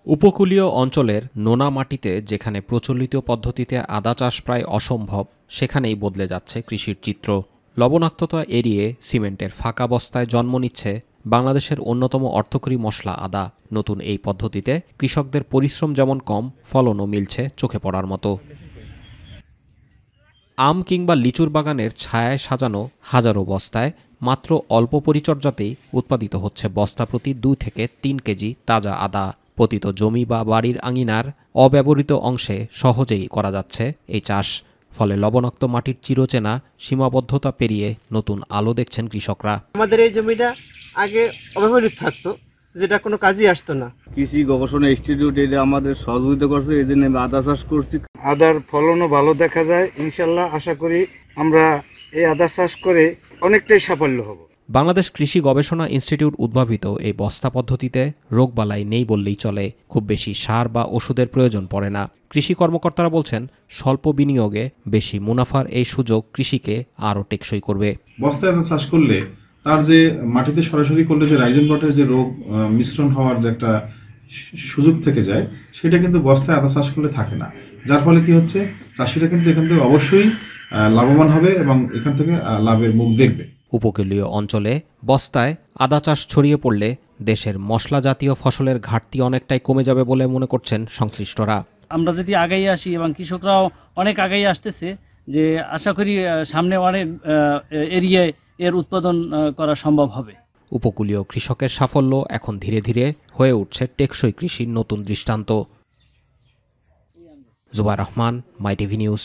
উপকূলীয় অঞ্চলের নোনা মাটিতে যেখানে প্রচলিত পদ্ধতিতে আদা চাষ প্রায় অসম্ভব, সেখানেই বদলে যাচ্ছে কৃষির চিত্র। লবণাক্ততা এড়িয়ে সিমেন্টের ফাঁকা বস্তায় জন্ম নিচ্ছে বাংলাদেশের অন্যতম অর্থকরী মশলা আদা। নতুন এই পদ্ধতিতে কৃষকদের পরিশ্রম যেমন কম, ফলনও মিলছে চোখে পড়ার মতো। আম কিংবা লিচুর বাগানের ছায়ায় সাজানো হাজারো বস্তায় মাত্র অল্প পরিচর্যাতেই উৎপাদিত হচ্ছে বস্তা প্রতি 2 থেকে 3 কেজি তাজা আদা। পতিত জমি বা বাড়ির আঙিনার অব্যবহৃত অংশে সহজেই করা যাচ্ছে এই চাষ। ফলে লবণাক্ত মাটির চিরচেনা সীমাবদ্ধতা পেরিয়ে নতুন আলো দেখছেন কৃষকরা। আমাদের এই জমিটা আগে অব্যবহৃত থাকতো, যেটা কোনো কাজই আসতো না। কৃষি গবেষণা ইনস্টিটিউট এটা আমাদের সহযোগিতা করছে, এই জন্য আমি আদা চাষ করছি। আদার ফলনও ভালো দেখা যায়। ইনশাল্লাহ আশা করি আমরা এই আদা চাষ করে অনেকটাই সাফল্য হব। বাংলাদেশ কৃষি গবেষণা ইনস্টিটিউট উদ্ভাবিত এই বস্তা পদ্ধতিতে রোগবালাই নেই বললেই চলে। খুব বেশি সার বা ওষুধের প্রয়োজন পড়ে না। কৃষি কর্মকর্তারা বলছেন, স্বল্প বিনিয়োগে বেশি মুনাফার এই সুযোগ কৃষিকে আরও টেকসই করবে। বস্তায় আদা চাষ করলে তার যে মাটিতে সরাসরি করলে যে রাইজেন রটের যে রোগ মিশ্রণ হওয়ার যে একটা সুযোগ থেকে যায়, সেটা কিন্তু বস্তায় আদা চাষ করলে থাকে না। যার ফলে কি হচ্ছে, চাষিরা কিন্তু এখান থেকে অবশ্যই লাভবান হবে এবং এখান থেকে লাভের মুখ দেখবে। উপকূলীয় অঞ্চলে বস্তায় আদা চাষ ছড়িয়ে পড়লে দেশের মশলা জাতীয় ফসলের ঘাটতি অনেকটাই কমে যাবে বলে মনে করছেন সংশ্লিষ্টরা। আমরা যদি আগাই আসি এবং কৃষকরাও অনেক আগাই আসতেছে, যে আশা করি সামনে অনেক এরিয়ায় এর উৎপাদন করা সম্ভব হবে। উপকূলীয় কৃষকের সাফল্য এখন ধীরে ধীরে হয়ে উঠছে টেকসই কৃষির নতুন দৃষ্টান্ত। জুবাইর রহমান, মাই টিভি নিউজ।